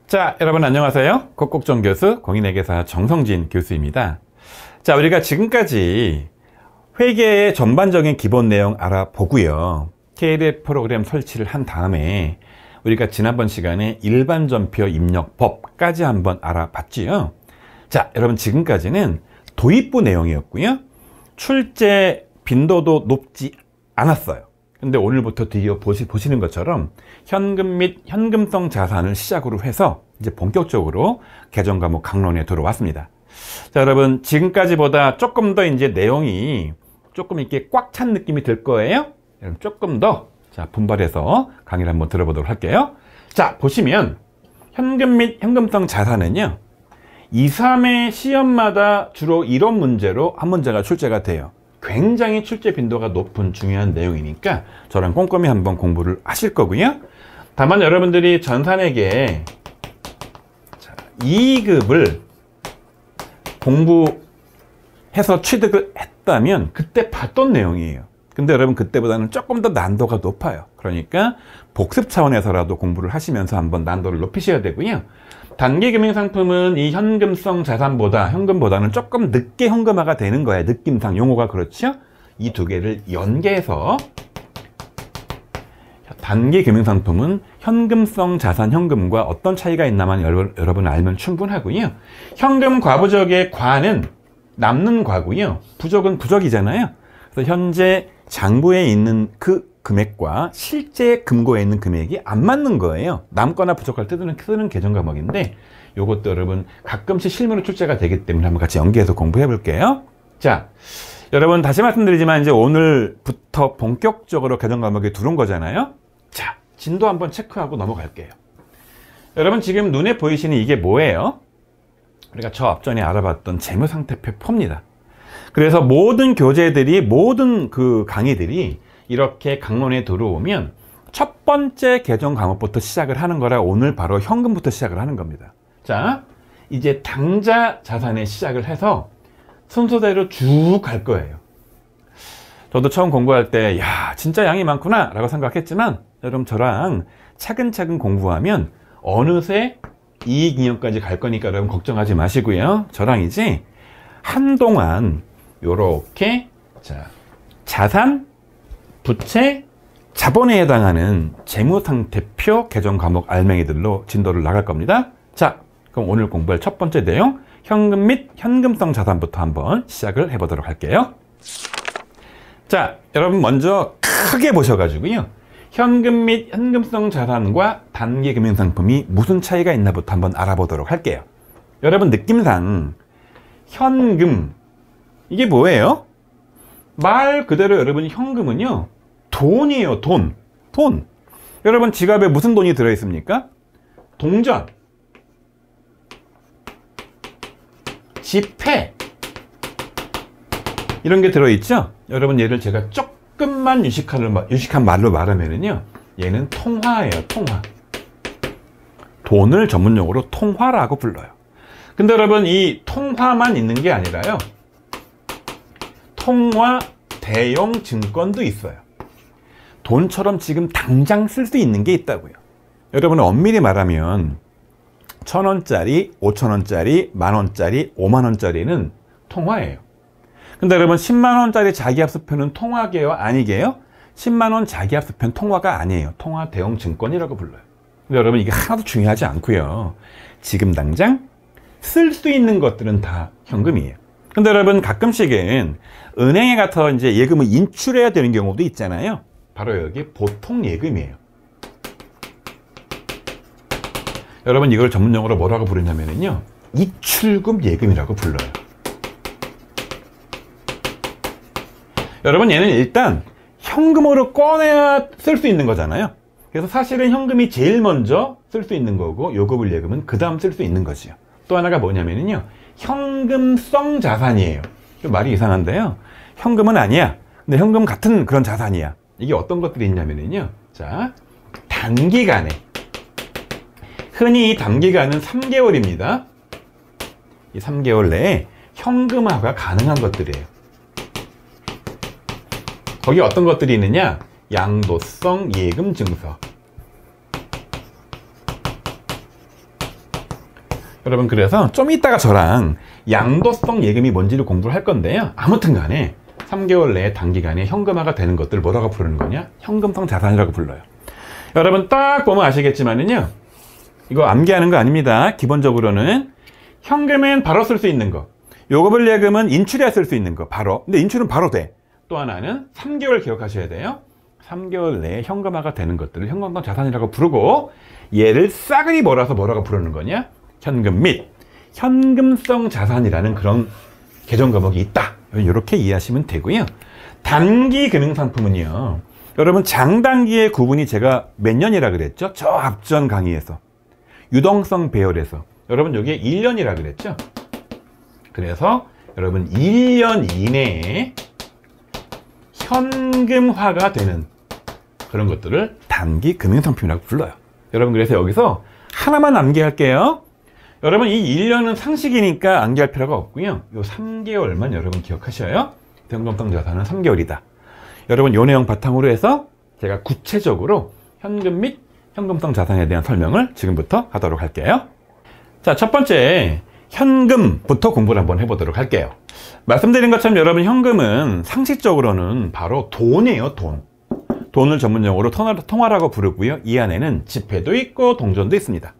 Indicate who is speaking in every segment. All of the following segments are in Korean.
Speaker 1: 자, 여러분 안녕하세요. kokok정 교수, 공인회계사 정성진 교수입니다. 자, 우리가 지금까지 회계의 전반적인 기본 내용 알아보고요. KDF 프로그램 설치를 한 다음에 우리가 지난번 시간에 일반 전표 입력법까지 한번 알아봤지요. 자, 여러분 지금까지는 도입부 내용이었고요. 출제 빈도도 높지 않았어요. 근데 오늘부터 드디어 보시는 것처럼 현금 및 현금성 자산을 시작으로 해서 이제 본격적으로 개정 과목 강론에 들어왔습니다. 자, 여러분 지금까지보다 조금 더 이제 내용이 조금 이렇게 꽉 찬 느낌이 들 거예요. 여러분 조금 더 분발해서 강의를 한번 들어보도록 할게요. 자, 보시면 현금 및 현금성 자산은요, 2, 3회 시험마다 주로 이런 문제로 한 문제가 출제가 돼요. 굉장히 출제 빈도가 높은 중요한 내용이니까 저랑 꼼꼼히 한번 공부를 하실 거고요. 다만 여러분들이 전산회계 2급을 공부해서 취득을 했다면 그때 봤던 내용이에요. 근데 여러분 그때보다는 조금 더 난도가 높아요. 그러니까 복습 차원에서라도 공부를 하시면서 한번 난도를 높이셔야 되고요. 단기금융상품은 이 현금성 자산보다 현금보다는 조금 늦게 현금화가 되는 거예요. 느낌상 용어가 그렇죠. 이 두 개를 연계해서 단기금융상품은 현금성 자산 현금과 어떤 차이가 있나만 여러분 알면 충분하고요. 현금 과부적의 과는 남는 과고요. 부적은 부적이잖아요. 그래서 현재 장부에 있는 그 금액과 실제 금고에 있는 금액이 안 맞는 거예요. 남거나 부족할 때 쓰는 개정 과목인데 요것도 여러분 가끔씩 실무로 출제가 되기 때문에 한번 같이 연계해서 공부해 볼게요. 자, 여러분 다시 말씀드리지만 이제 오늘부터 본격적으로 개정 과목이 들어온 거잖아요. 자, 진도 한번 체크하고 넘어갈게요. 여러분 지금 눈에 보이시는 이게 뭐예요? 우리가 저 앞전에 알아봤던 재무상태표 표입니다. 그래서 모든 교재들이, 모든 그 강의들이 이렇게 강론에 들어오면 첫 번째 개정 과목부터 시작을 하는 거라 오늘 바로 현금부터 시작을 하는 겁니다. 자, 이제 당좌 자산에 시작을 해서 순서대로 쭉 갈 거예요. 저도 처음 공부할 때 야, 진짜 양이 많구나 라고 생각했지만 여러분 저랑 차근차근 공부하면 어느새 이익잉여까지 갈 거니까 여러분 걱정하지 마시고요. 저랑 이제 한동안 요렇게 자산, 부채, 자본에 해당하는 재무상태표 개정 과목 알맹이들로 진도를 나갈 겁니다. 자, 그럼 오늘 공부할 첫 번째 내용 현금 및 현금성 자산부터 한번 시작을 해보도록 할게요. 자, 여러분 먼저 크게 보셔가지고요, 현금 및 현금성 자산과 단기금융상품이 무슨 차이가 있나부터 한번 알아보도록 할게요. 여러분 느낌상 현금, 이게 뭐예요? 말 그대로 여러분 현금은요 돈이에요. 돈. 여러분 지갑에 무슨 돈이 들어있습니까? 동전, 지폐, 이런 게 들어있죠. 여러분 얘를 제가 조금만 유식한 말로 말하면은요, 얘는 통화예요. 통화. 돈을 전문용어로 통화라고 불러요. 근데 여러분 이 통화만 있는 게 아니라요, 통화 대용 증권도 있어요. 돈처럼 지금 당장 쓸 수 있는 게 있다고요. 여러분 엄밀히 말하면 1,000원짜리, 5,000원짜리, 만원짜리, 5만원짜리는 통화예요. 근데 여러분 10만원짜리 자기합수표는 통화게요? 아니게요? 10만원 자기합수표는 통화가 아니에요. 통화 대용 증권이라고 불러요. 근데 여러분 이게 하나도 중요하지 않고요, 지금 당장 쓸 수 있는 것들은 다 현금이에요. 근데 여러분 가끔씩은 은행에 가서 이제 예금을 인출해야 되는 경우도 있잖아요. 바로 여기 보통 예금이에요. 여러분 이걸 전문용어로 뭐라고 부르냐면요, 입출금 예금이라고 불러요. 여러분 얘는 일단 현금으로 꺼내야 쓸 수 있는 거잖아요. 그래서 사실은 현금이 제일 먼저 쓸 수 있는 거고 요금을 예금은 그 다음 쓸 수 있는 것이요. 또 하나가 뭐냐면요, 현금성 자산이에요. 말이 이상한데요, 현금은 아니야. 근데 현금 같은 그런 자산이야. 이게 어떤 것들이 있냐면요, 자, 단기간에, 흔히 이 단기간은 3개월입니다. 이 3개월 내에 현금화가 가능한 것들이에요. 거기 어떤 것들이 있느냐, 양도성 예금 증서, 여러분, 그래서 좀 이따가 저랑 양도성 예금이 뭔지를 공부를 할 건데요. 아무튼 간에 3개월 내에 단기간에 현금화가 되는 것들 뭐라고 부르는 거냐? 현금성 자산이라고 불러요. 여러분 딱 보면 아시겠지만은요, 이거 암기하는 거 아닙니다. 기본적으로는 현금은 바로 쓸 수 있는 거, 요금을 예금은 인출해야 쓸 수 있는 거 바로. 근데 인출은 바로 돼. 또 하나는 3개월 기억하셔야 돼요. 3개월 내에 현금화가 되는 것들을 현금성 자산이라고 부르고, 얘를 싸그리 몰아서 뭐라고 부르는 거냐? 현금 및 현금성 자산이라는 그런 계정 과목이 있다. 이렇게 이해하시면 되고요. 단기 금융상품은요, 여러분 장단기의 구분이 제가 몇 년이라 그랬죠? 저 앞전 강의에서 유동성 배열에서 여러분 여기에 1년이라 그랬죠? 그래서 여러분 1년 이내에 현금화가 되는 그런 것들을 단기 금융상품이라고 불러요. 여러분, 그래서 여기서 하나만 암기할게요. 여러분, 이 1년은 상식이니까 암기할 필요가 없고요. 요 3개월만 여러분 기억하셔요. 현금성 자산은 3개월이다. 여러분, 요 내용 바탕으로 해서 제가 구체적으로 현금 및 현금성 자산에 대한 설명을 지금부터 하도록 할게요. 자, 첫 번째 현금부터 공부를 한번 해보도록 할게요. 말씀드린 것처럼 여러분, 현금은 상식적으로는 바로 돈이에요. 돈을 전문용어로 통화라고 부르고요. 이 안에는 지폐도 있고 동전도 있습니다.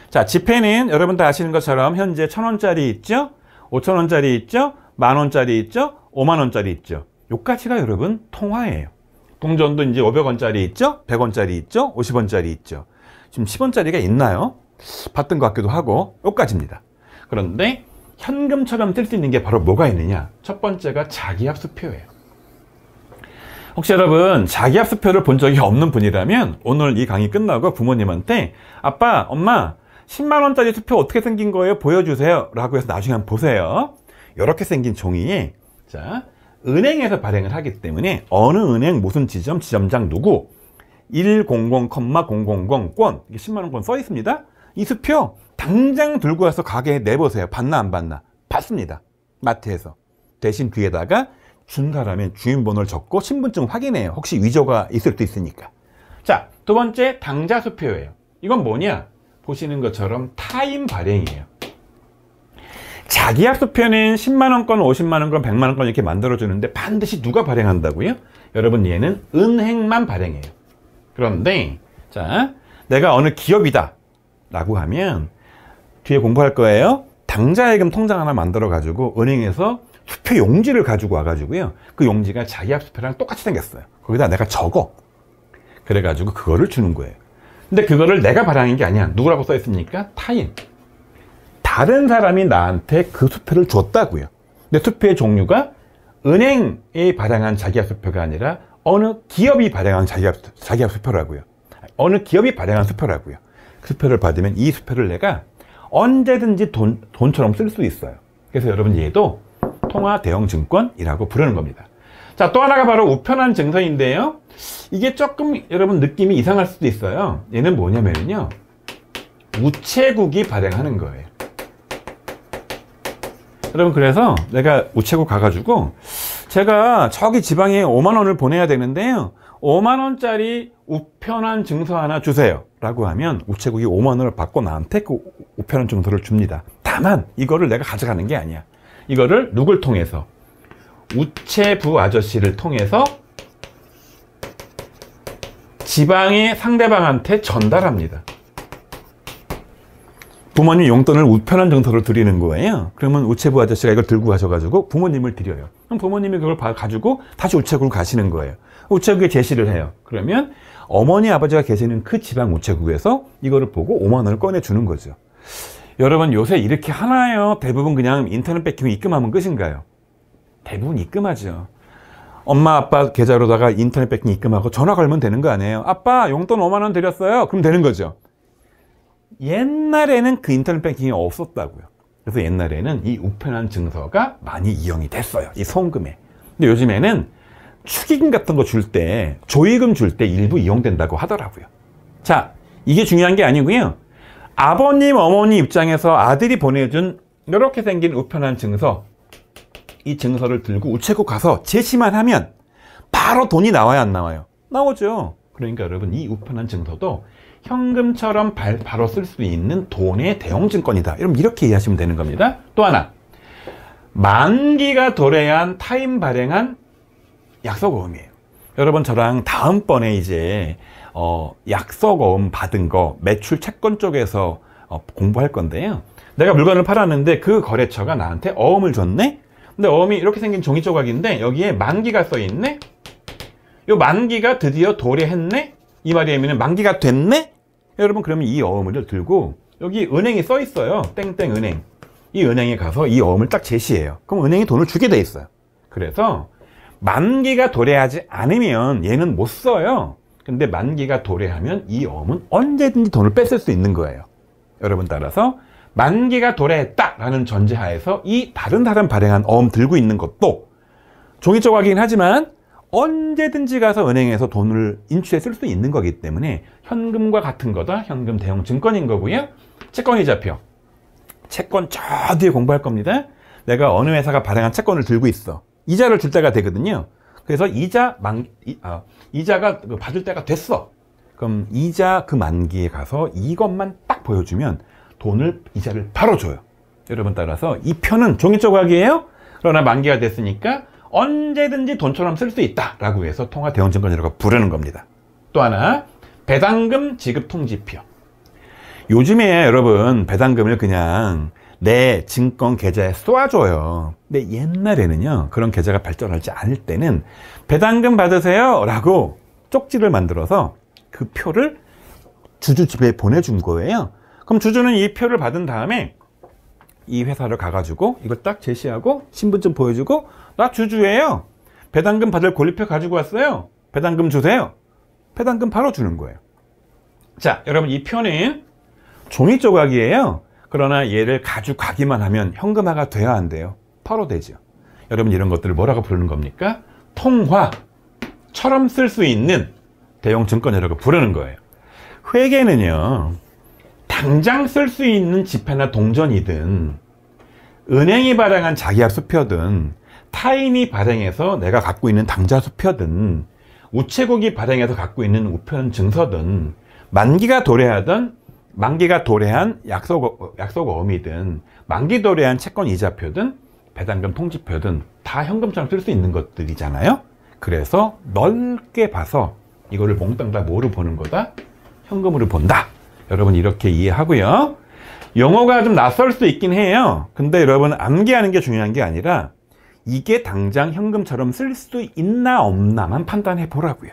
Speaker 1: 자, 지폐는 여러분 다 아시는 것처럼 현재 1,000원짜리 있죠, 5,000원짜리 있죠, 만원짜리 있죠, 5만원짜리 있죠. 요까지가 여러분 통화예요. 동전도 이제 500원짜리 있죠, 100원짜리 있죠, 50원짜리 있죠. 지금 10원짜리가 있나요? 봤던 것 같기도 하고, 요까지입니다. 그런데 현금처럼 쓸 수 있는 게 바로 뭐가 있느냐? 첫 번째가 자기합수표예요. 혹시 여러분 자기합수표를 본 적이 없는 분이라면 오늘 이 강의 끝나고 부모님한테 아빠, 엄마 10만원짜리 수표 어떻게 생긴 거예요? 보여주세요 라고 해서 나중에 한번 보세요. 이렇게 생긴 종이에, 자, 은행에서 발행을 하기 때문에 어느 은행 무슨 지점, 지점장 누구 100,000권, 이게 10만원권 써 있습니다. 이 수표 당장 들고 와서 가게에 내보세요. 받나 안 받나? 받습니다. 마트에서. 대신 뒤에다가 준 사람의 주인번호를 적고 신분증 확인해요. 혹시 위조가 있을 수도 있으니까. 자, 두 번째 당자수표예요. 이건 뭐냐? 보시는 것처럼 타임 발행이에요. 자기합수표는 10만원권, 50만원권, 100만원권 이렇게 만들어주는데 반드시 누가 발행한다고요? 여러분, 얘는 은행만 발행해요. 그런데 자, 내가 어느 기업이다 라고 하면 뒤에 공부할 거예요. 당자예금 통장 하나 만들어 가지고 은행에서 수표 용지를 가지고 와가지고요, 그 용지가 자기합수표랑 똑같이 생겼어요. 거기다 내가 적어. 그래가지고 그거를 주는 거예요. 근데 그거를 내가 발행한 게 아니야. 누구라고 써 있습니까? 타인. 다른 사람이 나한테 그 수표를 줬다고요. 근데 수표의 종류가 은행이 발행한 자기합수표가 아니라 어느 기업이 발행한 자기합수표라고요. 어느 기업이 발행한 수표라고요. 그 수표를 받으면 이 수표를 내가 언제든지 돈처럼 쓸 수 있어요. 그래서 여러분, 얘도 통화 대형 증권이라고 부르는 겁니다. 자, 또 하나가 바로 우편한 증서인데요. 이게 조금 여러분 느낌이 이상할 수도 있어요. 얘는 뭐냐면요, 우체국이 발행하는 거예요. 여러분, 그래서 내가 우체국 가가지고 제가 저기 지방에 5만원을 보내야 되는데요, 5만원짜리 우편한 증서 하나 주세요 라고 하면 우체국이 5만원을 받고 나한테 그 우편한 증서를 줍니다. 다만 이거를 내가 가져가는 게 아니야. 이거를 누굴 통해서? 우체부 아저씨를 통해서 지방의 상대방한테 전달합니다. 부모님 용돈을 우편한 증서를 드리는 거예요. 그러면 우체부 아저씨가 이걸 들고 가셔가지고 부모님을 드려요. 그럼 부모님이 그걸 가지고 다시 우체국을 가시는 거예요. 우체국에 제시를 해요. 그러면 어머니, 아버지가 계시는 그 지방 우체국에서 이거를 보고 5만원을 꺼내주는 거죠. 여러분, 요새 이렇게 하나요? 대부분 그냥 인터넷 뱅킹 입금하면 끝인가요? 대부분 입금하죠. 엄마, 아빠 계좌로다가 인터넷 뱅킹 입금하고 전화 걸면 되는 거 아니에요? 아빠, 용돈 5만원 드렸어요. 그럼 되는 거죠. 옛날에는 그 인터넷 뱅킹이 없었다고요. 그래서 옛날에는 이 우편한 증서가 많이 이용이 됐어요. 이 송금에. 근데 요즘에는 축의금 같은 거 줄 때, 조의금 줄 때 일부 이용된다고 하더라고요. 자, 이게 중요한 게 아니고요. 아버님, 어머니 입장에서 아들이 보내준 이렇게 생긴 우편한 증서, 이 증서를 들고 우체국 가서 제시만 하면 바로 돈이 나와요, 안 나와요? 나오죠. 그러니까 여러분, 이 우편한 증서도 현금처럼 바로 쓸 수 있는 돈의 대용증권이다. 이렇게 이해하시면 되는 겁니다. 또 하나, 만기가 도래한 타임 발행한 약속어음이에요. 여러분 저랑 다음번에 이제 약속어음 받은 거 매출 채권 쪽에서 공부할 건데요. 내가 물건을 팔았는데 그 거래처가 나한테 어음을 줬네? 근데 어음이 이렇게 생긴 종이 조각인데 여기에 만기가 써 있네? 요 만기가 드디어 도래했네? 이 말의 의미는 만기가 됐네? 여러분 그러면 이 어음을 들고 여기 은행이 써 있어요. 땡땡 은행. 이 은행에 가서 이 어음을 딱 제시해요. 그럼 은행이 돈을 주게 돼 있어요. 그래서 만기가 도래하지 않으면 얘는 못 써요. 근데 만기가 도래하면 이 어음은 언제든지 돈을 뺏을 수 있는 거예요. 여러분 따라서 만기가 도래했다라는 전제하에서 이 다른 사람 발행한 어음 들고 있는 것도 종이 조각이긴 하지만 언제든지 가서 은행에서 돈을 인출해 쓸 수 있는 거기 때문에 현금과 같은 거다. 현금 대용 증권인 거고요. 채권이자표. 채권 저 뒤에 공부할 겁니다. 내가 어느 회사가 발행한 채권을 들고 있어. 이자를 줄 때가 되거든요. 그래서 이자가 받을 때가 됐어. 그럼 이자 그 만기에 가서 이것만 딱 보여주면 이자를 바로 줘요. 여러분 따라서 이 표는 종이 조각이에요. 그러나 만기가 됐으니까 언제든지 돈처럼 쓸 수 있다라고 해서 통화 대용증권이라고 부르는 겁니다. 또 하나, 배당금 지급 통지표. 요즘에 여러분 배당금을 그냥 내 증권 계좌에 쏘아줘요. 근데 옛날에는요, 그런 계좌가 발전하지 않을 때는 배당금 받으세요 라고 쪽지를 만들어서 그 표를 주주 집에 보내준 거예요. 그럼 주주는 이 표를 받은 다음에 이 회사를 가가지고 이걸 딱 제시하고 신분증 보여주고 나 주주예요. 배당금 받을 권리표 가지고 왔어요. 배당금 주세요. 배당금 바로 주는 거예요. 자, 여러분 이 표는 종이 조각이에요. 그러나 얘를 가져가기만 하면 현금화가 돼야 안 돼요. 바로 되죠. 여러분 이런 것들을 뭐라고 부르는 겁니까? 통화처럼 쓸 수 있는 대용증권이라고 부르는 거예요. 회계는요, 당장 쓸 수 있는 지폐나 동전이든 은행이 발행한 자기압 수표든 타인이 발행해서 내가 갖고 있는 당좌 수표든 우체국이 발행해서 갖고 있는 우편 증서든 만기가 도래한 약속어음이든 만기 도래한 채권 이자표든 배당금 통지표든 다 현금처럼 쓸 수 있는 것들이잖아요. 그래서 넓게 봐서 이거를 몽땅 다 뭐로 보는 거다? 현금으로 본다. 여러분 이렇게 이해하고요. 용어가 좀 낯설 수 있긴 해요. 근데 여러분 암기하는 게 중요한 게 아니라 이게 당장 현금처럼 쓸 수 있나 없나만 판단해 보라고요.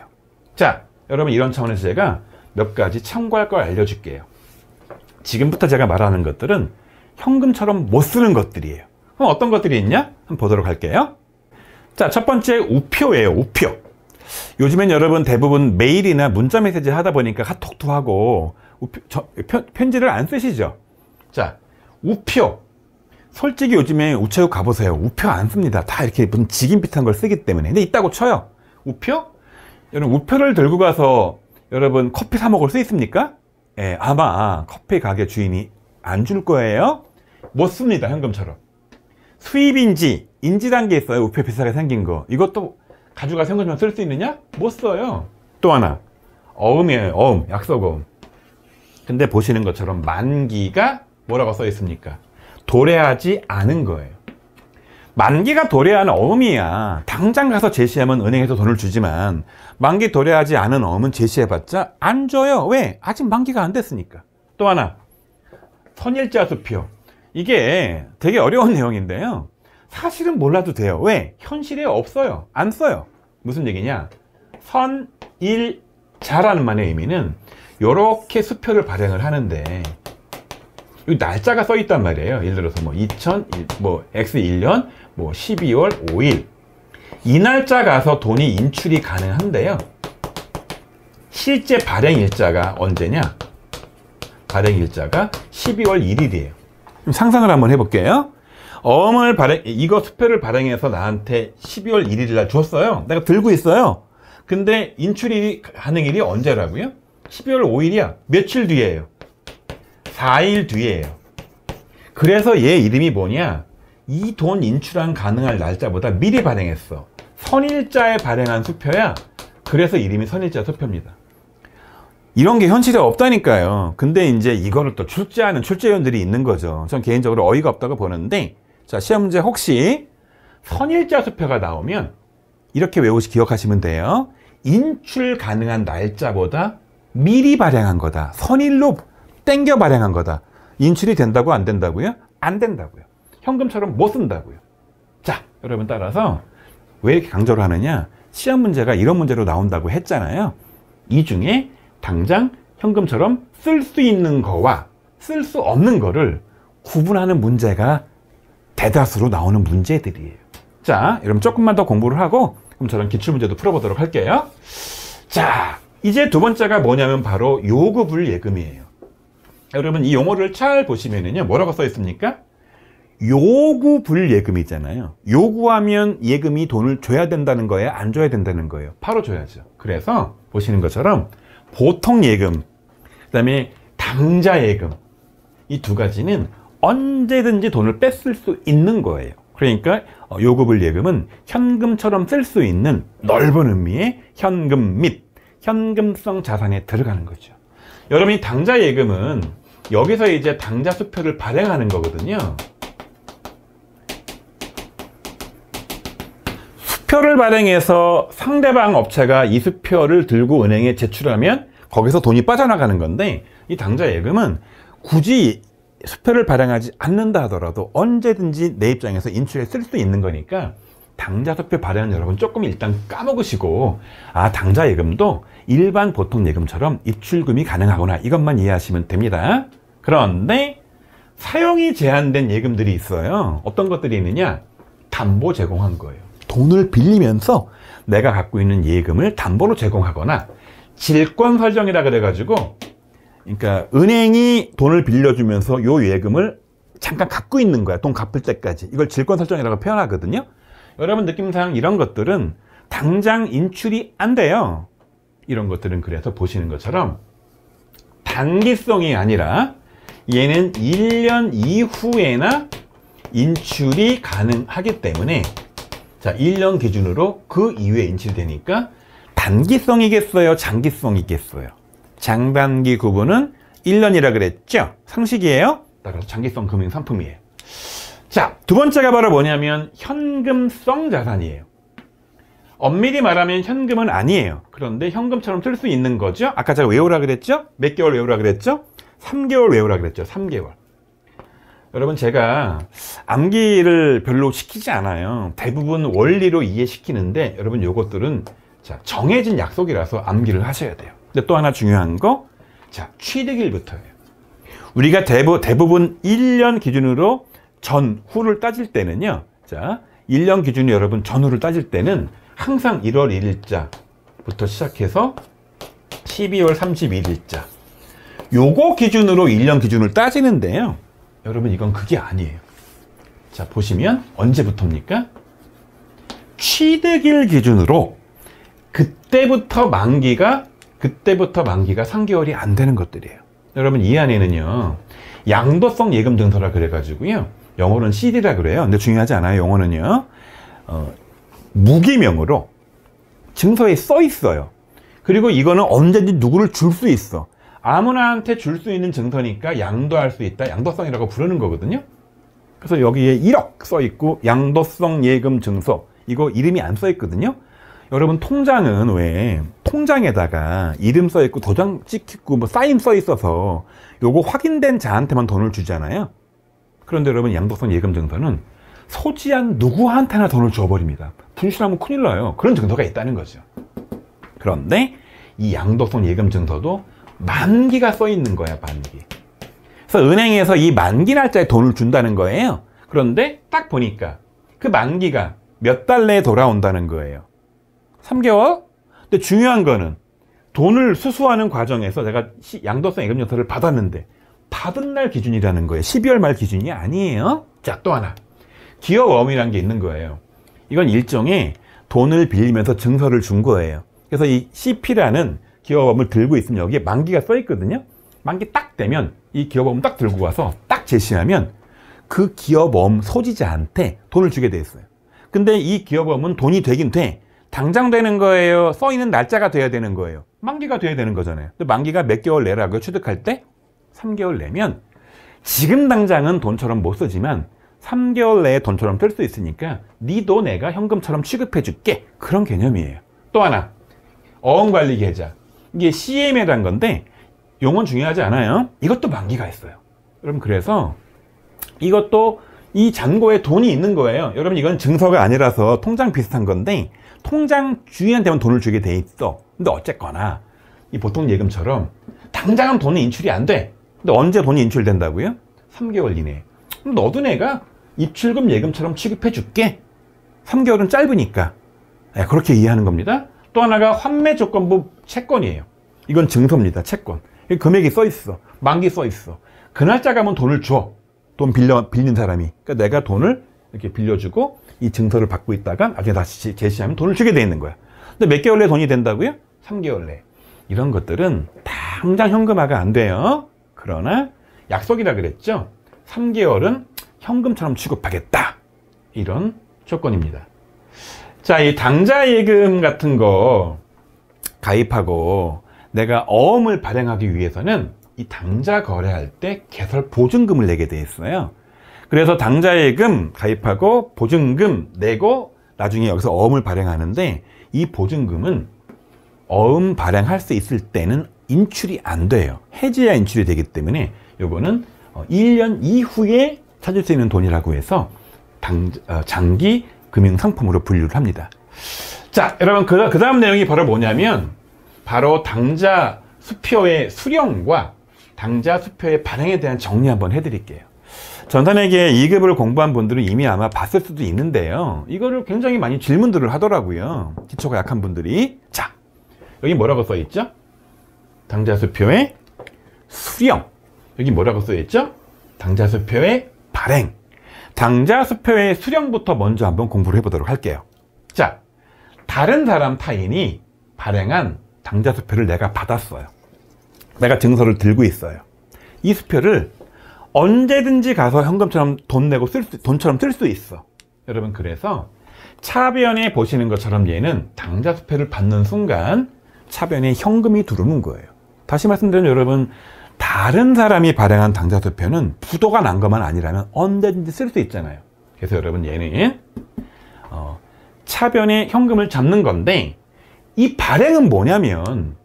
Speaker 1: 자, 여러분 이런 차원에서 제가 몇 가지 참고할 걸 알려줄게요. 지금부터 제가 말하는 것들은 현금처럼 못 쓰는 것들이에요. 그럼 어떤 것들이 있냐? 한번 보도록 할게요. 자, 첫 번째 우표예요. 우표. 요즘엔 여러분 대부분 메일이나 문자 메시지 하다 보니까 카톡도 하고 편지를 안 쓰시죠? 자, 우표. 솔직히 요즘에 우체국 가보세요. 우표 안 씁니다. 다 이렇게 무슨 직인 비슷한 걸 쓰기 때문에. 근데 있다고 쳐요. 우표? 여러분 우표를 들고 가서 여러분 커피 사 먹을 수 있습니까? 예, 아마 커피 가게 주인이 안 줄 거예요. 못 씁니다. 현금처럼. 수입인지 인지단계에 있어요. 우표 비슷하게 생긴 거. 이것도 가져가서 현금처럼 쓸 수 있느냐? 못 써요. 또 하나, 어음이에요. 어음, 약속어음. 근데 보시는 것처럼 만기가 뭐라고 써 있습니까? 도래하지 않은 거예요. 만기가 도래한 어음이야 당장 가서 제시하면 은행에서 돈을 주지만 만기 도래하지 않은 어음은 제시해봤자 안 줘요. 왜? 아직 만기가 안 됐으니까. 또 하나, 선일자 수표. 이게 되게 어려운 내용인데요. 사실은 몰라도 돼요. 왜? 현실에 없어요. 안 써요. 무슨 얘기냐? 선일자라는 말의 의미는 이렇게 수표를 발행을 하는데 여기 날짜가 써 있단 말이에요. 예를 들어서 X1년 12월 5일 이 날짜 가서 돈이 인출이 가능한데요. 실제 발행 일자가 언제냐? 발행 일자가 12월 1일이에요. 상상을 한번 해볼게요. 이거 수표를 발행해서 나한테 12월 1일 날 줬어요. 내가 들고 있어요. 근데 인출이 가능일이 언제라고요? 12월 5일이야. 며칠 뒤에요? 4일 뒤에요. 그래서 얘 이름이 뭐냐? 이 돈 인출한 가능할 날짜보다 미리 발행했어. 선일자에 발행한 수표야. 그래서 이름이 선일자 수표입니다. 이런 게 현실에 없다니까요. 근데 이제 이거를 또 출제하는 출제위원들이 있는 거죠. 전 개인적으로 어이가 없다고 보는데, 자, 시험 문제 혹시 선일자 수표가 나오면 이렇게 기억하시면 돼요. 인출 가능한 날짜보다 미리 발행한 거다. 선일로 땡겨 발행한 거다. 인출이 된다고 안 된다고요? 안 된다고요. 현금처럼 못 쓴다고요. 자, 여러분 따라서 왜 이렇게 강조를 하느냐? 시험 문제가 이런 문제로 나온다고 했잖아요. 이 중에 당장 현금처럼 쓸 수 있는 거와 쓸 수 없는 거를 구분하는 문제가 대다수로 나오는 문제들이에요. 자, 여러분 조금만 더 공부를 하고 그럼 저런 기출문제도 풀어보도록 할게요. 자, 이제 두 번째가 뭐냐면 바로 요구불예금이에요. 여러분 이 용어를 잘 보시면은요, 뭐라고 써 있습니까? 요구불예금이잖아요. 요구하면 예금이 돈을 줘야 된다는 거예요? 안 줘야 된다는 거예요? 바로 줘야죠. 그래서 보시는 것처럼 보통예금, 그 다음에 당자예금, 이 두 가지는 언제든지 돈을 뺐을 수 있는 거예요. 그러니까 요구불예금은 현금처럼 쓸 수 있는 넓은 의미의 현금 및 현금성 자산에 들어가는 거죠. 여러분이 당자예금은 여기서 이제 당자 수표를 발행하는 거거든요. 수표를 발행해서 상대방 업체가 이 수표를 들고 은행에 제출하면 거기서 돈이 빠져나가는 건데, 이 당자예금은 굳이 수표를 발행하지 않는다 하더라도 언제든지 내 입장에서 인출에 쓸 수 있는 거니까 당자수표 발행은 여러분 조금 일단 까먹으시고, 아, 당자예금도 일반 보통예금처럼 입출금이 가능하구나, 이것만 이해하시면 됩니다. 그런데 사용이 제한된 예금들이 있어요. 어떤 것들이 있느냐? 담보 제공한 거예요. 돈을 빌리면서 내가 갖고 있는 예금을 담보로 제공하거나, 질권 설정이라 그래가지고, 그러니까 은행이 돈을 빌려주면서 요 예금을 잠깐 갖고 있는 거야. 돈 갚을 때까지. 이걸 질권 설정이라고 표현하거든요. 여러분 느낌상 이런 것들은 당장 인출이 안 돼요. 이런 것들은 그래서 보시는 것처럼 단기성이 아니라 얘는 1년 이후에나 인출이 가능하기 때문에, 자, 1년 기준으로 그 이후에 인출이 되니까 단기성이겠어요? 장기성이겠어요? 장단기 구분은 1년이라 그랬죠? 상식이에요? 따라서 장기성 금융 상품이에요. 자, 두 번째가 바로 뭐냐면 현금성 자산이에요. 엄밀히 말하면 현금은 아니에요. 그런데 현금처럼 쓸 수 있는 거죠. 아까 제가 외우라 그랬죠? 몇 개월 외우라 그랬죠? 3개월 외우라 그랬죠. 3개월. 여러분 제가 암기를 별로 시키지 않아요. 대부분 원리로 이해시키는데, 여러분 요것들은 자, 정해진 약속이라서 암기를 하셔야 돼요. 근데 또 하나 중요한 거, 자, 취득일부터예요. 우리가 대부분 1년 기준으로 전후를 따질 때는요, 자, 1년 기준으로 여러분 전후를 따질 때는 항상 1월 1일자부터 시작해서 12월 31일자, 요거 기준으로 1년 기준을 따지는데요, 여러분 이건 그게 아니에요. 자, 보시면 언제부터입니까? 취득일 기준으로 그때부터 만기가 3개월이 안 되는 것들이에요. 여러분 이 안에는요, 양도성 예금 증서라 그래가지고요, 영어로는 CD라 그래요. 근데 중요하지 않아요. 영어는요, 무기명으로 증서에 써 있어요. 그리고 이거는 언제든지 누구를 줄 수 있어. 아무나한테 줄 수 있는 증서니까 양도할 수 있다, 양도성이라고 부르는 거거든요. 그래서 여기에 1억 써 있고 양도성 예금 증서, 이거 이름이 안 써 있거든요. 여러분 통장은 왜 통장에다가 이름 써 있고 도장 찍히고 뭐 사인 써 있어서 요거 확인된 자한테만 돈을 주잖아요. 그런데 여러분 양도성 예금 증서는 소지한 누구한테나 돈을 줘버립니다. 분실하면 큰일 나요. 그런 증서가 있다는 거죠. 그런데 이 양도성 예금 증서도 만기가 써 있는 거야, 만기. 그래서 은행에서 이 만기 날짜에 돈을 준다는 거예요. 그런데 딱 보니까 그 만기가 몇 달 내에 돌아온다는 거예요. 3개월? 근데 중요한 거는 돈을 수수하는 과정에서 내가 양도성 예금 증서를 받았는데 받은 날 기준이라는 거예요. 12월 말 기준이 아니에요. 자, 또 하나, 기업어음이라는 게 있는 거예요. 이건 일종의 돈을 빌리면서 증서를 준 거예요. 그래서 이 CP라는 기업어음을 들고 있으면 여기에 만기가 써 있거든요. 만기 딱 되면 이 기업어음 딱 들고 와서 딱 제시하면 그 기업어음 소지자한테 돈을 주게 돼 있어요. 근데 이 기업어음은 돈이 되긴 돼. 당장 되는 거예요? 써 있는 날짜가 돼야 되는 거예요? 만기가 돼야 되는 거잖아요. 근데 만기가 몇 개월 내라고 취득할 때 3개월 내면 지금 당장은 돈처럼 못 쓰지만 3개월 내에 돈처럼 쓸 수 있으니까 니도 내가 현금처럼 취급해 줄게. 그런 개념이에요. 또 하나, 어음관리계좌. 이게 CM이라는 건데 용어는 중요하지 않아요. 이것도 만기가 있어요. 여러분, 그래서 이것도 이 잔고에 돈이 있는 거예요. 여러분, 이건 증서가 아니라서 통장 비슷한 건데 통장 주인한테만 돈을 주게 돼 있어. 근데 어쨌거나 이 보통 예금처럼 당장은 돈이 인출이 안 돼. 근데 언제 돈이 인출된다고요? 3개월 이내에. 그럼 너도 내가 입출금 예금처럼 취급해 줄게. 3개월은 짧으니까. 네, 그렇게 이해하는 겁니다. 또 하나가 환매조건부 채권이에요. 이건 증서입니다. 채권. 금액이 써 있어. 만기 써 있어. 그 날짜 가면 돈을 줘. 돈 빌린 사람이. 그러니까 내가 돈을 이렇게 빌려주고 이 증서를 받고 있다가 나중에 다시 제시하면 돈을 주게 돼 있는 거야. 근데 몇 개월 내에 돈이 된다고요? 3개월 내. 이런 것들은 당장 현금화가 안 돼요. 그러나 약속이라 그랬죠. 3개월은 현금처럼 취급하겠다. 이런 조건입니다. 자, 이 당좌예금 같은 거 가입하고 내가 어음을 발행하기 위해서는 이 당좌 거래할 때 개설 보증금을 내게 돼 있어요. 그래서 당좌예금 가입하고 보증금 내고 나중에 여기서 어음을 발행하는데 이 보증금은 어음 발행할 수 있을 때는 인출이 안 돼요. 해지해야 인출이 되기 때문에 요거는 1년 이후에 찾을 수 있는 돈이라고 해서 장기 금융 상품으로 분류를 합니다. 자, 여러분, 그 다음 내용이 바로 뭐냐면 바로 당좌 수표의 수령과 당좌 수표의 발행에 대한 정리 한번 해드릴게요. 전산회계 2급을 공부한 분들은 이미 아마 봤을 수도 있는데요. 이거를 굉장히 많이 질문들을 하더라고요. 기초가 약한 분들이. 자, 여기 뭐라고 써있죠? 당좌 수표의 수령. 여기 뭐라고 써있죠? 당좌 수표의 발행. 당좌 수표의 수령부터 먼저 한번 공부를 해보도록 할게요. 자, 다른 사람 타인이 발행한 당좌 수표를 내가 받았어요. 내가 증서를 들고 있어요. 이 수표를 언제든지 가서 현금처럼 돈처럼 쓸 수 있어. 여러분, 그래서 차변에 보시는 것처럼 얘는 당좌 수표를 받는 순간 차변에 현금이 들어오는 거예요. 다시 말씀드리면 여러분, 다른 사람이 발행한 당좌 수표는 부도가 난 것만 아니라면 언제든지 쓸 수 있잖아요. 그래서 여러분, 얘는 차변에 현금을 잡는 건데 이 발행은 뭐냐면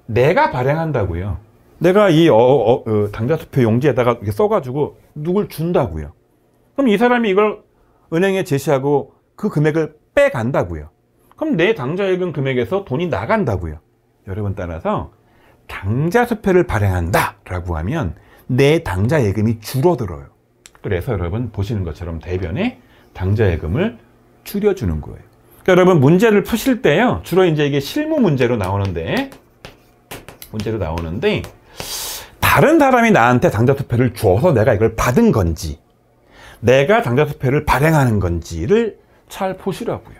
Speaker 1: 내가 발행한다고요. 내가 이 당좌 수표 용지에다가 이렇게 써가지고 누굴 준다고요. 그럼 이 사람이 이걸 은행에 제시하고 그 금액을 빼간다고요. 그럼 내 당좌예금 금액에서 돈이 나간다고요. 여러분, 따라서 당좌 수표를 발행한다 라고 하면 내 당좌예금이 줄어들어요. 그래서 여러분, 보시는 것처럼 대변에 당좌예금을 줄여주는 거예요. 그러니까 여러분, 문제를 푸실 때요, 주로 이제 이게 실무 문제로 나오는데 다른 사람이 나한테 당좌 수표를 줘서 내가 이걸 받은 건지 내가 당좌 수표를 발행하는 건지를 잘 보시라고요.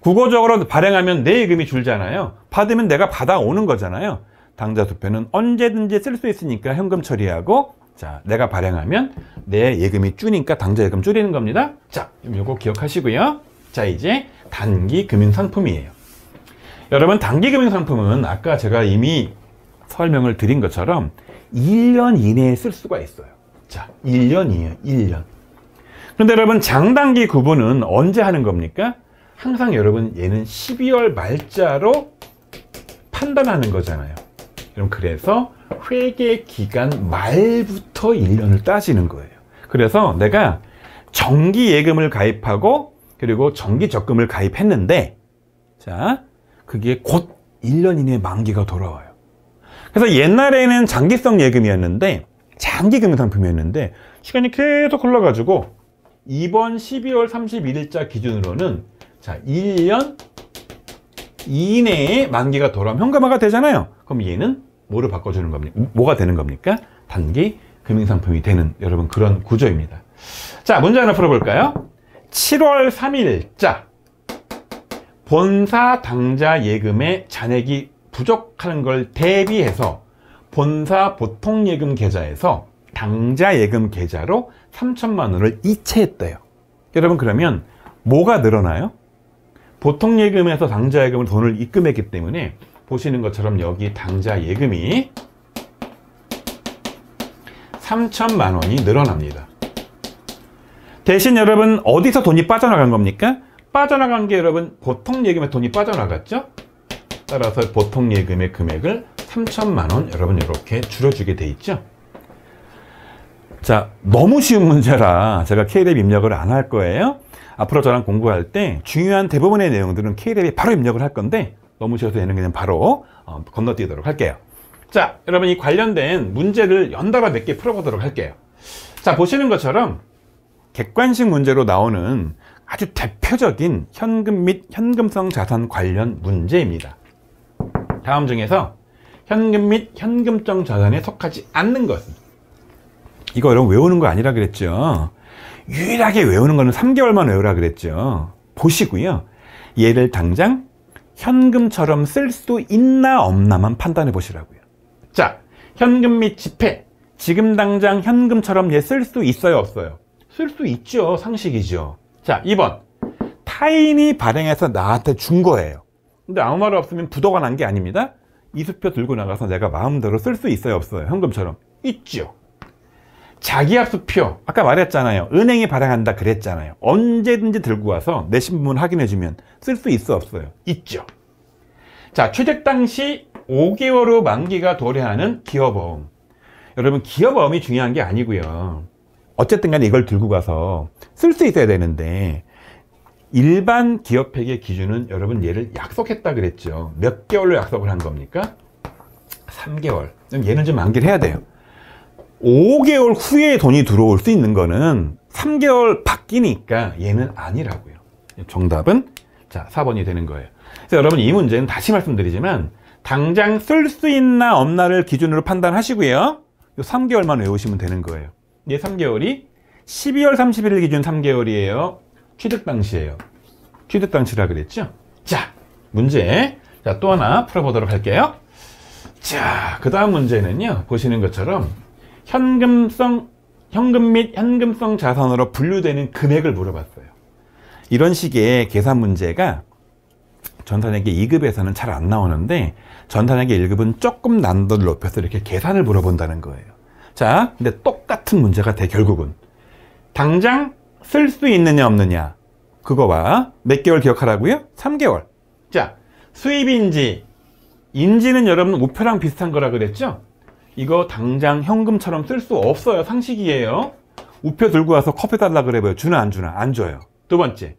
Speaker 1: 국어적으로 발행하면 내 예금이 줄잖아요. 받으면 내가 받아오는 거잖아요. 당좌 수표는 언제든지 쓸 수 있으니까 현금 처리하고, 자, 내가 발행하면 내 예금이 줄니까 당좌 예금 줄이는 겁니다. 자, 이거 기억하시고요. 자, 이제 단기 금융 상품이에요. 여러분, 단기 금융 상품은 아까 제가 이미 설명을 드린 것처럼 1년 이내에 쓸 수가 있어요. 자, 1년이에요. 1년. 그런데 여러분, 장단기 구분은 언제 하는 겁니까? 항상 여러분, 얘는 12월 말자로 판단하는 거잖아요. 여러분, 그래서 회계 기간 말부터 1년을 따지는 거예요. 그래서 내가 정기 예금을 가입하고 그리고 정기 적금을 가입했는데, 자, 그게 곧 1년 이내에 만기가 돌아와요. 그래서 옛날에는 장기성 예금이었는데, 장기 금융 상품이었는데, 시간이 계속 흘러가지고 이번 12월 31일자 기준으로는, 자, 1년 이내에 만기가 돌아오면 현금화가 되잖아요. 그럼 얘는 뭐로 바꿔주는 겁니까? 뭐가 되는 겁니까? 단기 금융 상품이 되는, 여러분, 그런 구조입니다. 자, 문제 하나 풀어볼까요? 7월 3일자 본사 당좌 예금의 잔액이 부족하는 걸 대비해서 본사 보통 예금 계좌에서 당좌 예금 계좌로 3천만 원을 이체했대요. 여러분, 그러면 뭐가 늘어나요? 보통 예금에서 당좌 예금을 돈을 입금했기 때문에 보시는 것처럼 여기 당좌 예금이 3천만 원이 늘어납니다. 대신 여러분 어디서 돈이 빠져나간 겁니까? 빠져나간 게 여러분 보통 예금에 돈이 빠져나갔죠? 따라서 보통 예금의 금액을 3천만 원 여러분 이렇게 줄여주게 돼 있죠. 자, 너무 쉬운 문제라 제가 K랩 입력을 안 할 거예요. 앞으로 저랑 공부할 때 중요한 대부분의 내용들은 K랩에 바로 입력을 할 건데 너무 쉬워서 얘는 그냥 바로 건너뛰도록 할게요. 자, 여러분 이 관련된 문제를 연달아 몇 개 풀어보도록 할게요. 자, 보시는 것처럼 객관식 문제로 나오는 아주 대표적인 현금 및 현금성 자산 관련 문제입니다. 다음 중에서 현금 및 현금성 자산에 속하지 않는 것은, 이거 여러분 외우는 거 아니라 그랬죠. 유일하게 외우는 거는 3개월만 외우라 그랬죠. 보시고요, 얘를 당장 현금처럼 쓸 수 있나 없나만 판단해 보시라고요. 자, 현금 및 지폐, 지금 당장 현금처럼 얘 쓸 수 있어요 없어요? 쓸 수 있죠. 상식이죠. 자, 2번 타인이 발행해서 나한테 준 거예요. 근데 아무 말 없으면 부도가 난 게 아닙니다. 이수표 들고 나가서 내가 마음대로 쓸 수 있어요 없어요? 현금처럼 있죠. 자기합수표, 아까 말했잖아요. 은행이 발행한다 그랬잖아요. 언제든지 들고 와서 내 신분 확인해주면 쓸 수 있어 없어요? 있죠. 자, 취득 당시 5개월 후 만기가 도래하는 기업어음. 여러분 기업어음이 중요한 게 아니고요. 어쨌든 간에 이걸 들고 가서 쓸 수 있어야 되는데 일반 기업회계 기준은 여러분 얘를 약속했다 그랬죠. 몇 개월로 약속을 한 겁니까? 3개월. 얘는 좀 만기를 해야 돼요. 5개월 후에 돈이 들어올 수 있는 거는 3개월 바뀌니까 얘는 아니라고요. 정답은 자 4번이 되는 거예요. 그래서 여러분 이 문제는 다시 말씀드리지만 당장 쓸 수 있나 없나를 기준으로 판단하시고요. 요 3개월만 외우시면 되는 거예요. 얘 3개월이 12월 31일 기준 3개월이에요. 취득 당시예요. 취득 당시라 그랬죠. 자, 문제. 자, 또 하나 풀어보도록 할게요. 자, 그 다음 문제는요. 보시는 것처럼 현금 및 현금성 자산으로 분류되는 금액을 물어봤어요. 이런 식의 계산 문제가 전산회계 2급에서는 잘 안 나오는데 전산회계 1급은 조금 난도를 높여서 이렇게 계산을 물어본다는 거예요. 자, 근데 똑같은 문제가 돼 결국은. 당장 쓸 수 있느냐 없느냐 그거와 몇 개월 기억하라고요? 3개월. 자, 수입인지 인지는 여러분 우표랑 비슷한 거라 그랬죠? 이거 당장 현금처럼 쓸 수 없어요. 상식이에요. 우표 들고 와서 커피 달라 그래봐요. 주나 안 주나? 안 줘요. 두 번째,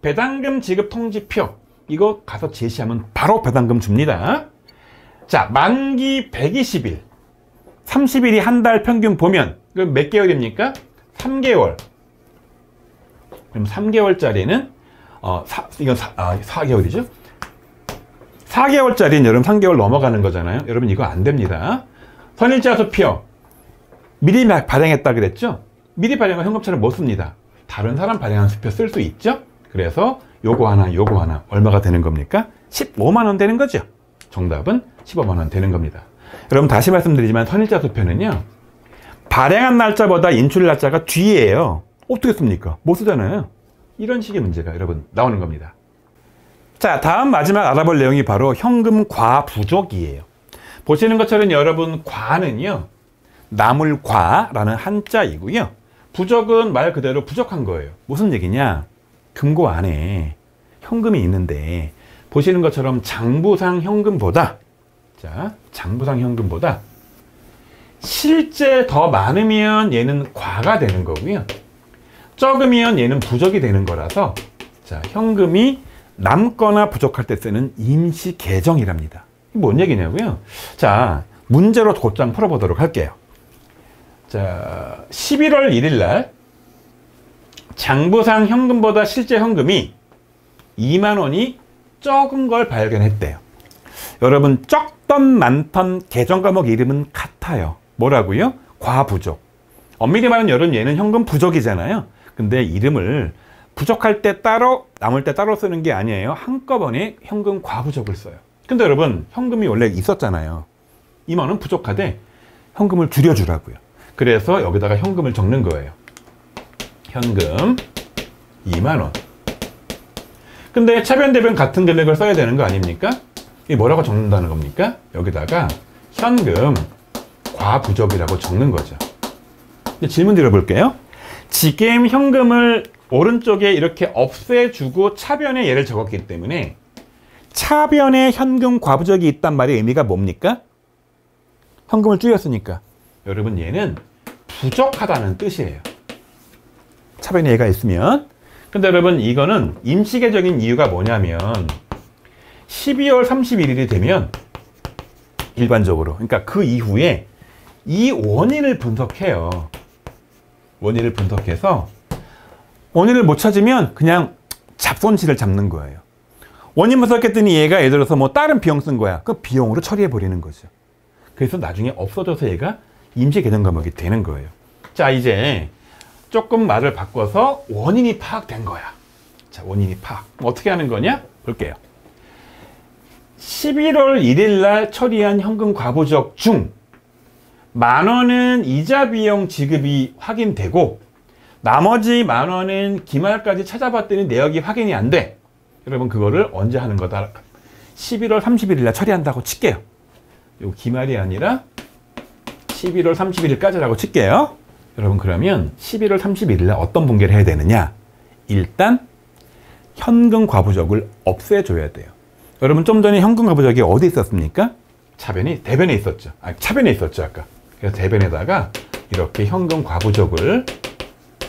Speaker 1: 배당금 지급 통지표. 이거 가서 제시하면 바로 배당금 줍니다. 자, 만기 120일 30일이 한 달 평균 보면 그럼 몇 개월입니까? 3개월. 그럼 3개월짜리는 이건 4개월이죠? 4개월짜리는 여러분 3개월 넘어가는 거잖아요. 여러분 이거 안 됩니다. 선일자 수표 미리 발행했다 그랬죠? 미리 발행한 현금처럼 못 씁니다. 다른 사람 발행한 수표 쓸 수 있죠? 그래서 요거 하나 얼마가 되는 겁니까? 15만 원 되는 거죠. 정답은 15만 원 되는 겁니다. 여러분 다시 말씀드리지만 선일자 수표는요 발행한 날짜보다 인출 날짜가 뒤에요. 어떻게 씁니까? 못 쓰잖아요. 이런 식의 문제가 여러분 나오는 겁니다. 자, 다음 마지막 알아볼 내용이 바로 현금 과부족이에요. 보시는 것처럼 여러분 과는요 남을 과라는 한자이고요. 부족은 말 그대로 부족한 거예요. 무슨 얘기냐? 금고 안에 현금이 있는데 보시는 것처럼 장부상 현금보다 실제 더 많으면 얘는 과가 되는 거고요. 적으면 얘는 부족이 되는 거라서 자, 현금이 남거나 부족할 때 쓰는 임시 계정이랍니다. 뭔 얘기냐고요? 자, 문제로 곧장 풀어보도록 할게요. 자, 11월 1일 날 장부상 현금보다 실제 현금이 2만 원이 적은 걸 발견했대요. 여러분 적던 많던 계정 과목 이름은 같아요. 뭐라고요? 과부족. 엄밀히 말하면 여러분 얘는 현금 부족이잖아요. 근데 이름을 부족할 때 따로 남을 때 따로 쓰는 게 아니에요. 한꺼번에 현금 과부족을 써요. 근데 여러분 현금이 원래 있었잖아요. 2만 원 부족하되 현금을 줄여주라고요. 그래서 여기다가 현금을 적는 거예요. 현금 2만 원. 근데 차변 대변 같은 금액을 써야 되는 거 아닙니까? 이게 뭐라고 적는다는 겁니까? 여기다가 현금 과부적이라고 적는 거죠. 질문 드려볼게요. 지금 현금을 오른쪽에 이렇게 없애주고 차변에 얘를 적었기 때문에 차변에 현금 과부적이 있단 말의 의미가 뭡니까? 현금을 줄였으니까. 여러분 얘는 부족하다는 뜻이에요. 차변에 얘가 있으면. 근데 여러분 이거는 임시계적인 이유가 뭐냐면 12월 31일이 되면 일반적으로, 그러니까 그 이후에 이 원인을 분석해요. 원인을 분석해서 원인을 못 찾으면 그냥 잡손실을 잡는 거예요. 원인 분석했더니 얘가 예를 들어서 뭐 다른 비용 쓴 거야. 그 비용으로 처리해 버리는 거죠. 그래서 나중에 없어져서 얘가 임시계정 과목이 되는 거예요. 자, 이제 조금 말을 바꿔서 원인이 파악된 거야. 자, 원인이 파악. 어떻게 하는 거냐? 볼게요. 11월 1일 날 처리한 현금 과부적 중 10,000원은 이자 비용 지급이 확인되고 나머지 10,000원은 기말까지 찾아봤더니 내역이 확인이 안 돼. 여러분 그거를 언제 하는 거다? 11월 31일 날 처리한다고 칠게요. 요 기말이 아니라 11월 31일까지라고 칠게요. 여러분 그러면 11월 31일 날 어떤 분개를 해야 되느냐? 일단 현금 과부적을 없애줘야 돼요. 여러분 좀 전에 현금 과부적이 어디 있었습니까? 대변에 있었죠. 차변에 있었죠 아까. 그래서 대변에다가 이렇게 현금 과부적을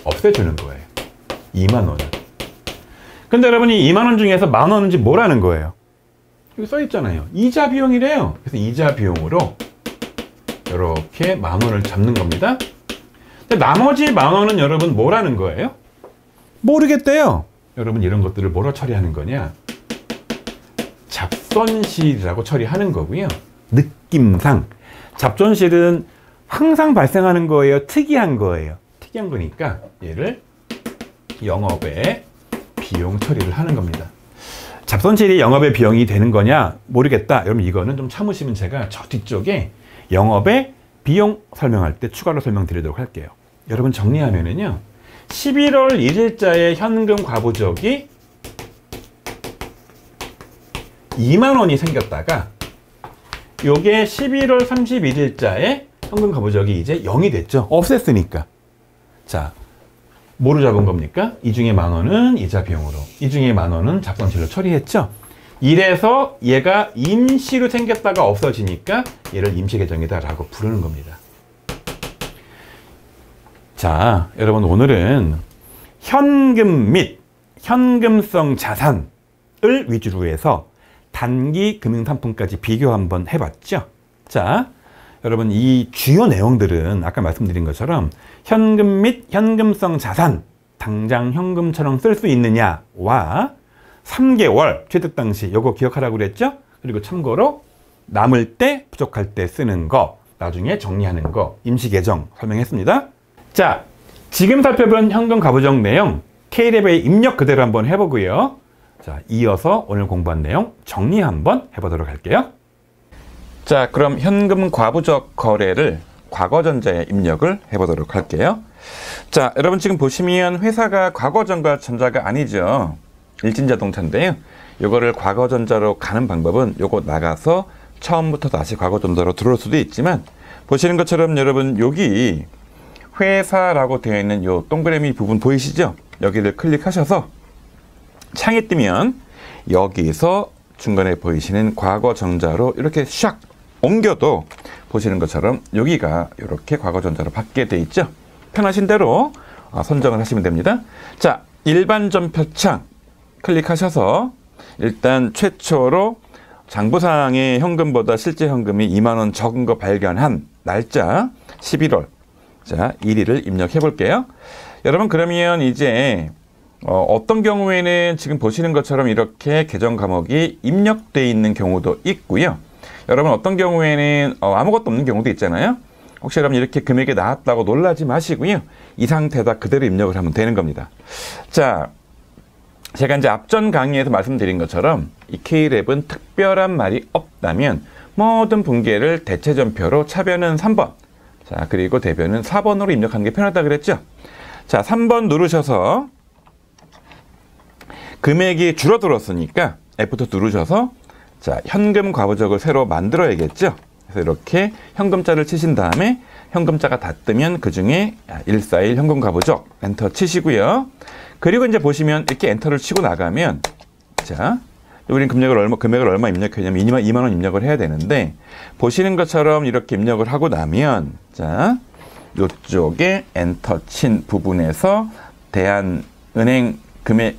Speaker 1: 없애주는 거예요. 20,000원을. 근데 여러분이 20,000원 중에서 10,000원인지 뭐라는 거예요? 여기 써 있잖아요. 이자 비용이래요. 그래서 이자 비용으로 이렇게 10,000원을 잡는 겁니다. 근데 나머지 10,000원은 여러분 뭐라는 거예요? 모르겠대요. 여러분 이런 것들을 뭐로 처리하는 거냐? 잡손실이라고 처리하는 거고요. 느낌상 잡손실은 항상 발생하는 거예요. 특이한 거예요. 특이한 거니까 얘를 영업의 비용 처리를 하는 겁니다. 잡손실이 영업의 비용이 되는 거냐 모르겠다. 여러분 이거는 좀 참으시면 제가 저 뒤쪽에 영업의 비용 설명할 때 추가로 설명드리도록 할게요. 여러분 정리하면은요. 11월 1일자의 현금 과부적이 20,000원이 생겼다가 요게 11월 31일자에 현금 과부적이 이제 0이 됐죠. 없앴으니까. 자, 뭐로 잡은 겁니까? 이 중에 10,000원은 이자 비용으로, 이 중에 10,000원은 잡손실로 처리했죠. 이래서 얘가 임시로 생겼다가 없어지니까 얘를 임시계정이다 라고 부르는 겁니다. 자, 여러분 오늘은 현금 및 현금성 자산을 위주로 해서 단기 금융상품까지 비교 한번 해봤죠. 자, 여러분 이 주요 내용들은 아까 말씀드린 것처럼 현금 및 현금성 자산, 당장 현금처럼 쓸 수 있느냐와 3개월 취득 당시 요거 기억하라고 그랬죠. 그리고 참고로 남을 때 부족할 때 쓰는 거, 나중에 정리하는 거, 임시계정 설명했습니다. 자, 지금 살펴본 현금 과부적 내용 K랩에 입력 그대로 한번 해보고요. 자, 이어서 오늘 공부한 내용 정리 한번 해보도록 할게요. 자, 그럼 현금 과부적 거래를 과거전자에 입력을 해보도록 할게요. 자, 여러분 지금 보시면 회사가 과거전자 아니죠. 일진자동차인데요. 요거를 과거전자로 가는 방법은 요거 나가서 처음부터 다시 과거전자로 들어올 수도 있지만 보시는 것처럼 여러분 여기 회사라고 되어 있는 요 동그라미 부분 보이시죠? 여기를 클릭하셔서 창이 뜨면 여기서 중간에 보이시는 과거전자로 이렇게 샥 옮겨도 보시는 것처럼 여기가 이렇게 과거전자로 받게 돼 있죠. 편하신 대로 선정을 하시면 됩니다. 자, 일반 전표창 클릭하셔서 일단 최초로 장부상의 현금보다 실제 현금이 20,000원 적은 거 발견한 날짜 11월 자 1일을 입력해 볼게요. 여러분 그러면 이제 어떤 경우에는 지금 보시는 것처럼 이렇게 계정 과목이 입력되어 있는 경우도 있고요. 여러분 어떤 경우에는 아무것도 없는 경우도 있잖아요. 혹시 여러분 이렇게 금액이 나왔다고 놀라지 마시고요. 이 상태에다 그대로 입력을 하면 되는 겁니다. 자, 제가 이제 앞전 강의에서 말씀드린 것처럼 이 K랩은 특별한 말이 없다면 모든 분계를 대체전표로 차변은 3번, 자 그리고 대변은 4번으로 입력하는 게 편하다 그랬죠. 자, 3번 누르셔서 금액이 줄어들었으니까 F2 누르셔서 자, 현금 과부적을 새로 만들어야겠죠. 그래서 이렇게 현금자를 치신 다음에 현금자가 다 뜨면 그 중에 141 현금 과부적 엔터 치시고요. 그리고 이제 보시면 이렇게 엔터를 치고 나가면, 자, 우리는 금액을 얼마 입력하냐면 2만 원 입력을 해야 되는데, 보시는 것처럼 이렇게 입력을 하고 나면, 자, 이쪽에 엔터 친 부분에서 대한은행 금액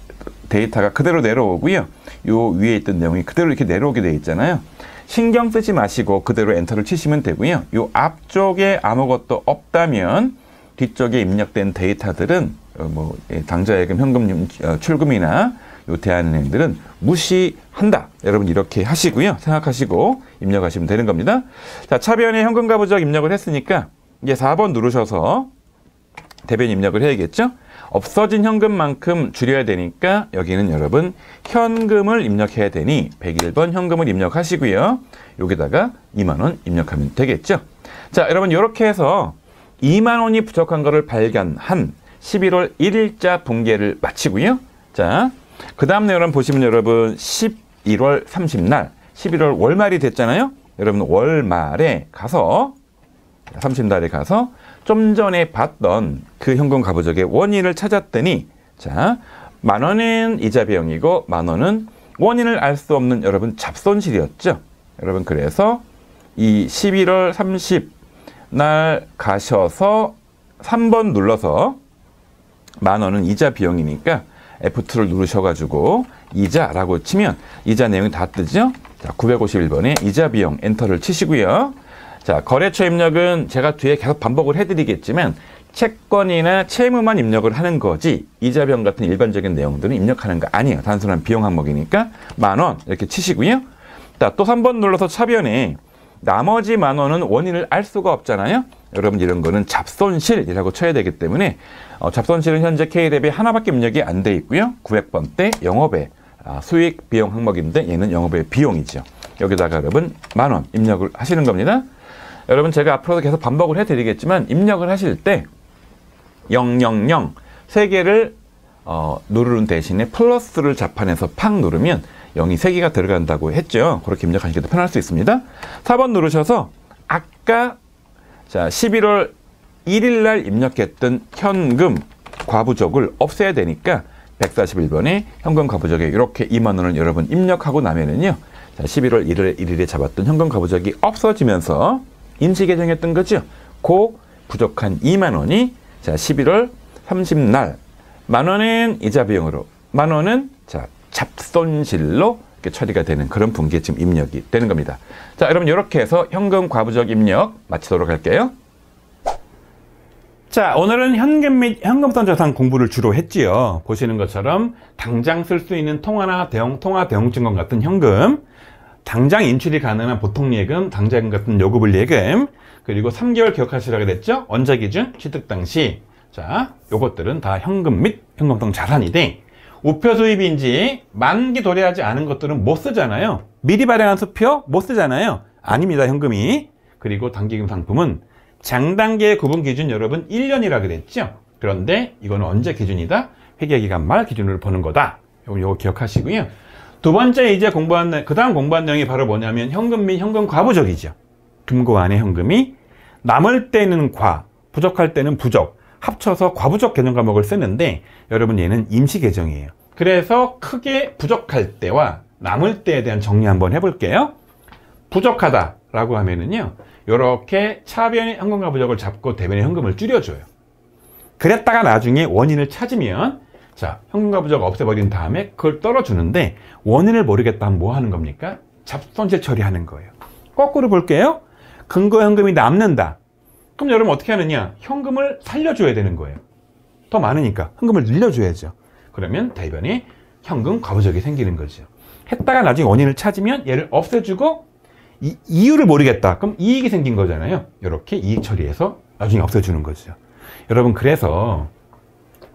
Speaker 1: 데이터가 그대로 내려오고요. 요 위에 있던 내용이 그대로 이렇게 내려오게 되어 있잖아요. 신경 쓰지 마시고 그대로 엔터를 치시면 되고요. 요 앞쪽에 아무것도 없다면 뒤쪽에 입력된 데이터들은 당좌예금, 현금 출금이나 요 대한은행들은 무시한다. 여러분 이렇게 하시고요. 생각하시고 입력하시면 되는 겁니다. 자, 차변에 현금 과부적 입력을 했으니까 이제 4번 누르셔서 대변 입력을 해야겠죠. 없어진 현금만큼 줄여야 되니까 여기는 여러분 현금을 입력해야 되니 101번 현금을 입력하시고요. 여기다가 2만 원 입력하면 되겠죠. 자, 여러분 이렇게 해서 2만 원이 부족한 것을 발견한 11월 1일자 분계를 마치고요. 자, 그 다음 여러분 보시면 여러분 11월 30날 11월 월말이 됐잖아요. 여러분 월말에 가서 30날에 가서 좀 전에 봤던 그 현금 과부적의 원인을 찾았더니, 자, 10,000원은 이자 비용이고 10,000원은 원인을 알 수 없는 여러분 잡손실이었죠. 여러분 그래서 이 11월 30날 가셔서 3번 눌러서 10,000원은 이자 비용이니까 F2를 누르셔가지고 이자라고 치면 이자 내용이 다 뜨죠. 자, 951번에 이자 비용 엔터를 치시고요. 자, 거래처 입력은 제가 뒤에 계속 반복을 해드리겠지만 채권이나 채무만 입력을 하는 거지 이자 비용 같은 일반적인 내용들은 입력하는 거 아니에요. 단순한 비용 항목이니까 10,000원 이렇게 치시고요. 자, 또 3번 눌러서 차변에 나머지 10,000원은 원인을 알 수가 없잖아요. 여러분 이런 거는 잡손실이라고 쳐야 되기 때문에 잡손실은 현재 K랩에 하나밖에 입력이 안 돼 있고요. 900번 때 영업의 수익 비용 항목인데 얘는 영업의 비용이죠. 여기다가 여러분 10,000원 입력을 하시는 겁니다. 여러분 제가 앞으로도 계속 반복을 해드리겠지만 입력을 하실 때 000 3개를 누르는 대신에 플러스를 자판에서 팍 누르면 0이 3개가 들어간다고 했죠. 그렇게 입력하시기도 편할 수 있습니다. 4번 누르셔서 아까 자 11월 1일 날 입력했던 현금 과부적을 없애야 되니까 141번에 현금 과부적에 이렇게 2만 원을 여러분 입력하고 나면은요. 자, 11월 1일에 잡았던 현금 과부적이 없어지면서 임시 개정했던 거죠. 그 부족한 2만 원이 자 11월 30날 10,000원은 이자 비용으로 10,000원은 자 잡손실로 이렇게 처리가 되는 그런 분기에 지금 입력이 되는 겁니다. 자, 여러분 이렇게 해서 현금 과부적 입력 마치도록 할게요. 자, 오늘은 현금 및 현금성 자산 공부를 주로 했지요. 보시는 것처럼 당장 쓸 수 있는 통화 대용증권 같은 현금, 당장 인출이 가능한 보통예금, 당장예금 같은 요구불예금, 그리고 3개월 기억하시라고 했죠. 원자 기준, 취득 당시. 자, 요것들은 다 현금 및 현금성 자산인데 우표 수입인지 만기 도래하지 않은 것들은 못 쓰잖아요. 미리 발행한 수표 못 쓰잖아요. 아닙니다, 현금이. 그리고 단기금 상품은 장단기의 구분 기준 여러분 1년이라 그랬죠. 그런데 이거는 언제 기준이다? 회계기간 말 기준으로 보는 거다. 요거 기억하시고요. 두 번째 이제 그 다음 공부한 내용이 바로 뭐냐면 현금 및 현금 과부적이죠. 금고 안에 현금이 남을 때는 과, 부족할 때는 부족, 합쳐서 과부적 개정 과목을 쓰는데 여러분 얘는 임시 개정이에요. 그래서 크게 부족할 때와 남을 때에 대한 정리 한번 해볼게요. 부족하다라고 하면은요. 이렇게 차변의 현금 과부적을 잡고 대변의 현금을 줄여줘요. 그랬다가 나중에 원인을 찾으면 자, 현금 과부적 없애버린 다음에 그걸 떨어주는데 원인을 모르겠다 하면 뭐 하는 겁니까? 잡손실 처리하는 거예요. 거꾸로 볼게요. 근거 현금이 남는다. 그럼 여러분 어떻게 하느냐? 현금을 살려줘야 되는 거예요. 더 많으니까 현금을 늘려줘야죠. 그러면 대변에 현금 과부적이 생기는 거죠. 했다가 나중에 원인을 찾으면 얘를 없애주고 이유를 모르겠다. 그럼 이익이 생긴 거잖아요. 이렇게 이익 처리해서 나중에 없애주는 거죠. 여러분 그래서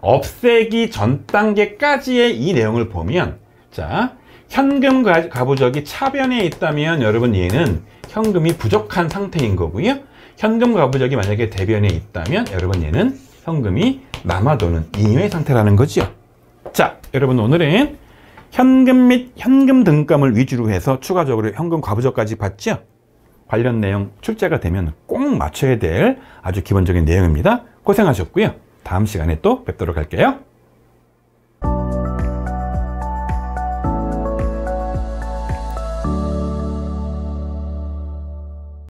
Speaker 1: 없애기 전 단계까지의 이 내용을 보면 자 현금 과부적이 차변에 있다면 여러분 얘는 현금이 부족한 상태인 거고요. 현금 과부적이 만약에 대변에 있다면 여러분 얘는 현금이 남아도는 잉여의 상태라는 거죠. 자, 여러분 오늘은 현금 및 현금 등감을 위주로 해서 추가적으로 현금 과부적까지 받죠. 관련 내용 출제가 되면 꼭 맞춰야 될 아주 기본적인 내용입니다. 고생하셨고요. 다음 시간에 또 뵙도록 할게요.